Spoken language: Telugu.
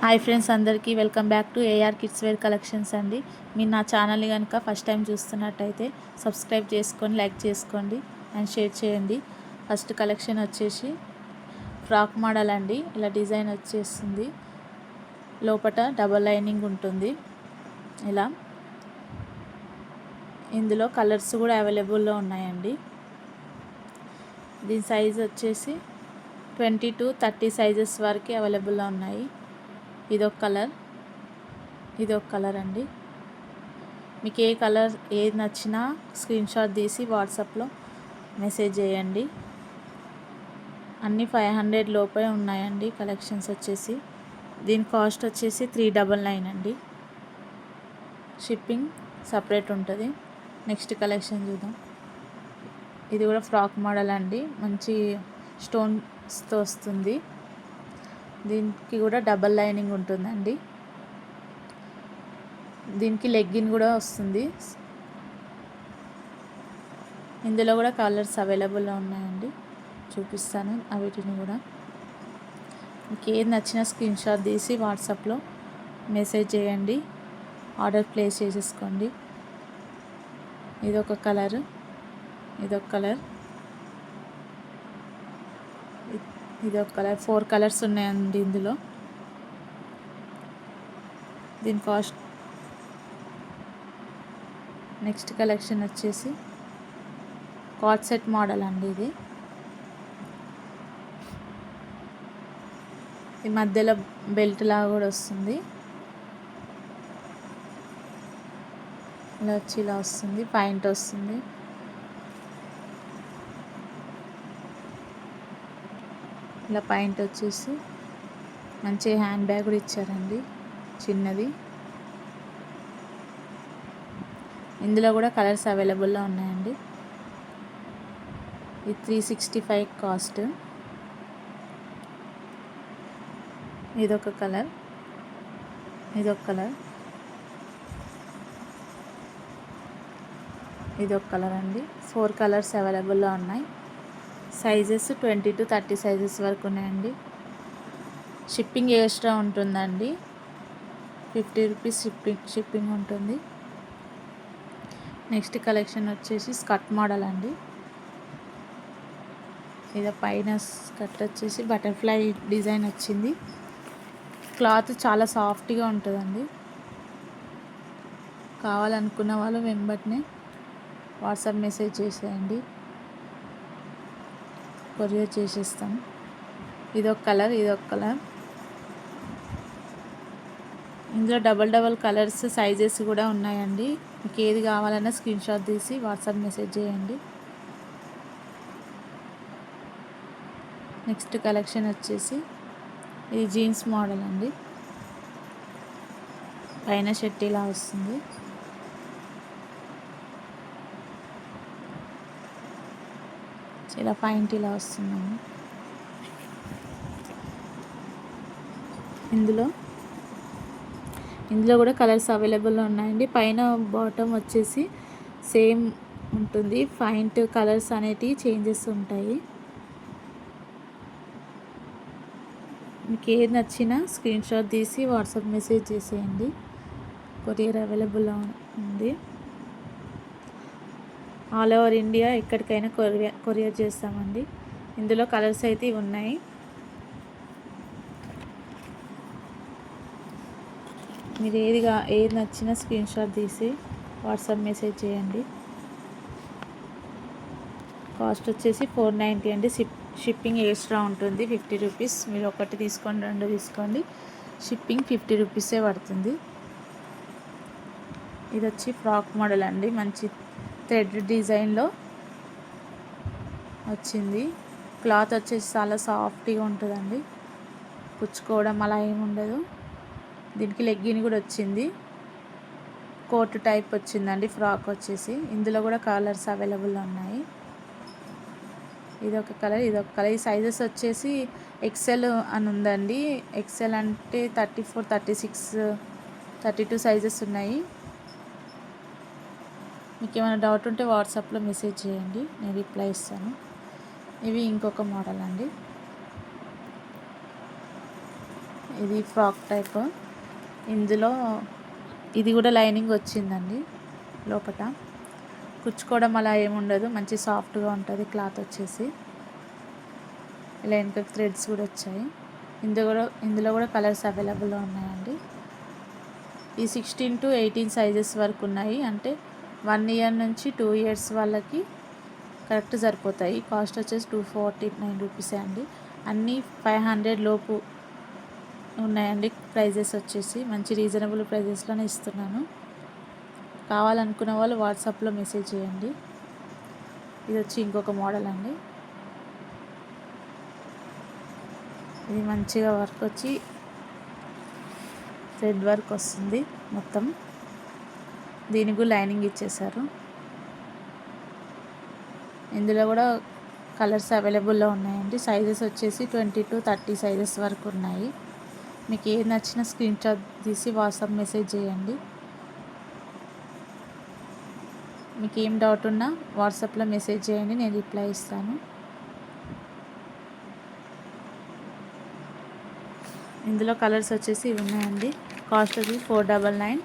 హాయ్ ఫ్రెండ్స్, అందరికీ welcome back to AR kids wear collections అండి. మీరు నా ఛానల్ని కనుక ఫస్ట్ టైం చూస్తున్నట్టయితే సబ్స్క్రైబ్ చేసుకొని లైక్ చేసుకోండి అండ్ షేర్ చేయండి. ఫస్ట్ కలెక్షన్ వచ్చేసి ఫ్రాక్ మోడల్ అండి. ఇలా డిజైన్ వచ్చేస్తుంది, లోపల డబల్ లైనింగ్ ఉంటుంది. ఇలా ఇందులో కలర్స్ కూడా అవైలబుల్లో ఉన్నాయండి. దీని సైజ్ వచ్చేసి 20 to 30 సైజెస్ వరకు అవైలబుల్లో ఉన్నాయి. ఇదొక కలర్ అండి. మీకు ఏ కలర్ ఏది నచ్చినా స్క్రీన్ షాట్ తీసి వాట్సాప్లో మెసేజ్ చేయండి. అన్నీ 500 లోపే ఉన్నాయండి కలెక్షన్స్ వచ్చేసి. దీని కాస్ట్ వచ్చేసి 399 అండి. షిప్పింగ్ సపరేట్ ఉంటుంది. నెక్స్ట్ కలెక్షన్ చూద్దాం. ఇది కూడా ఫ్రాక్ మోడల్ అండి, మంచి స్టోన్స్తో వస్తుంది. దీనికి కూడా డబల్ లైనింగ్ ఉంటుందండి. దీనికి లెగ్గిన్ కూడా వస్తుంది. ఇందులో కూడా కలర్స్ అవైలబుల్లో ఉన్నాయండి, చూపిస్తాను వీటిని కూడా. మీకు ఏది నచ్చినా స్క్రీన్ షాట్ తీసి వాట్సాప్లో మెసేజ్ చేయండి, ఆర్డర్ ప్లేస్ చేసేసుకోండి. ఇదొక కలర్, 4 కలర్స్ ఉన్నాయండి ఇందులో. దీని కాస్ట్. నెక్స్ట్ కలెక్షన్ వచ్చేసి కార్డ్ సెట్ మోడల్ అండి. ఈ మధ్యలో బెల్ట్ లాగా కూడా వస్తుంది. ఇలా వస్తుంది, పాయింట్ వస్తుంది. ఇలా పాయింట్ వచ్చేసి మంచి హ్యాండ్ బ్యాగ్ కూడా ఇచ్చారండి, చిన్నది. ఇందులో కూడా కలర్స్ అవైలబుల్లో ఉన్నాయండి. ఇది 365 కాస్ట్. ఇదొక కలర్ అండి. 4 కలర్స్ అవైలబుల్లో ఉన్నాయి. సైజెస్ 20 to 30 సైజెస్ వరకు ఉన్నాయండి. షిప్పింగ్ ఎక్స్ట్రా ఉంటుందండి, 50 రూపీస్ షిప్పింగ్ ఉంటుంది. నెక్స్ట్ కలెక్షన్ వచ్చేసి స్కర్ట్ మోడల్ అండి. ఇది పైన స్కర్ట్ వచ్చేసి బటర్ఫ్లై డిజైన్ వచ్చింది. క్లాత్ చాలా సాఫ్ట్గా ఉంటుందండి. కావాలనుకున్న వాళ్ళు వెంబటనే వాట్సాప్ మెసేజ్ చేసేయండి, కొరియర్ చేసేస్తాం. ఇదొక కలర్. ఇందులో డబల్ కలర్స్ సైజెస్ కూడా ఉన్నాయండి. మీకు ఏది కావాలన్నా స్క్రీన్ షాట్ తీసి వాట్సాప్ మెసేజ్ చేయండి. నెక్స్ట్ కలెక్షన్ వచ్చేసి ఇది జీన్స్ మోడల్ అండి. పైన షర్ట్ ఇలా వస్తుంది. ఇలా పాయింట్ ఇలా వస్తుందండి. ఇందులో కూడా కలర్స్ అవైలబుల్లో ఉన్నాయండి. పైన బాటమ్ వచ్చేసి సేమ్ ఉంటుంది, పాయింట్ కలర్స్ అనేటివి చేంజెస్ ఉంటాయి. మీకు ఏది నచ్చినా స్క్రీన్ షాట్ తీసి వాట్సాప్ మెసేజ్ చేసేయండి, కొరియర్ అవైలబుల్లో ఉంది. ఆల్ ఓవర్ ఇండియా ఎక్కడికైనా కొరియర్ చేస్తామండి. ఇందులో కలర్స్ అయితే ఉన్నాయి. మీరు ఏది నచ్చినా స్క్రీన్ షాట్ తీసి వాట్సాప్ మెసేజ్ చేయండి. కాస్ట్ వచ్చేసి 490 అండి. షిప్పింగ్ ఎక్స్ట్రా ఉంటుంది, 50 రూపీస్. మీరు ఒకటి తీసుకోండి, 2 తీసుకోండి, షిప్పింగ్ 50 రూపీసే పడుతుంది. ఇది వచ్చి ఫ్రాక్ మోడల్ అండి, మంచి థ్రెడ్ డిజైన్లో వచ్చింది. క్లాత్ వచ్చేసి చాలా సాఫ్ట్గా ఉంటుందండి, పుచ్చుకోవడం అలా ఏమి ఉండదు. దీనికి లెగ్గిన్ కూడా వచ్చింది, కోట్ టైప్ వచ్చిందండి ఫ్రాక్ వచ్చేసి. ఇందులో కూడా కలర్స్ అవైలబుల్లో ఉన్నాయి. ఇదొక కలర్. ఈ సైజెస్ వచ్చేసి ఎక్సెల్ అని ఉందండి. ఎక్సెల్ అంటే 34, 36, 32 సైజెస్ ఉన్నాయి. మీకు ఏమైనా డౌట్ ఉంటే వాట్సాప్లో మెసేజ్ చేయండి, నేను రిప్లై ఇస్తాను. ఇవి ఇంకొక మోడల్ అండి. ఇది ఫ్రాక్ టైప్. ఇందులో ఇది కూడా లైనింగ్ వచ్చిందండి. లోపల కుచ్చుకోవడం అలా ఏముండదు, మంచి సాఫ్ట్గా ఉంటుంది క్లాత్ వచ్చేసి. ఇలా వెనక థ్రెడ్స్ కూడా వచ్చాయి. ఇందులో కూడా కలర్స్ అవైలబుల్లో ఉన్నాయండి. ఈ 16 to 18 సైజెస్ వరకు ఉన్నాయి. అంటే 1 year నుంచి 2 years వాళ్ళకి కరెక్ట్ సరిపోతాయి. కాస్ట్ వచ్చేసి 249 రూపీసే అండి. అన్నీ 500 లోపు ఉన్నాయండి. ప్రైజెస్ వచ్చేసి మంచి రీజనబుల్ ప్రైజెస్లోనే ఇస్తున్నాను. కావాలనుకున్న వాళ్ళు వాట్సాప్లో మెసేజ్ చేయండి. ఇది వచ్చి ఇంకొక మోడల్ అండి. ఇది మంచిగా వర్క్ వచ్చి థ్రెడ్ వర్క్ వస్తుంది మొత్తం. దీనికి లైనింగ్ ఇచ్చేసారు. ఇందులో కూడా కలర్స్ అవైలబుల్లో ఉన్నాయండి. సైజెస్ వచ్చేసి 20 to 30 సైజెస్ వరకు ఉన్నాయి. మీకు ఏది నచ్చిన స్క్రీన్ షాట్ తీసి వాట్సాప్ మెసేజ్ చేయండి. మీకు ఏం డౌట్ ఉన్నా వాట్సాప్లో మెసేజ్ చేయండి, నేను రిప్లై ఇస్తాను. ఇందులో కలర్స్ వచ్చేసి ఇవి ఉన్నాయండి. కాస్ట్ వచ్చి 499.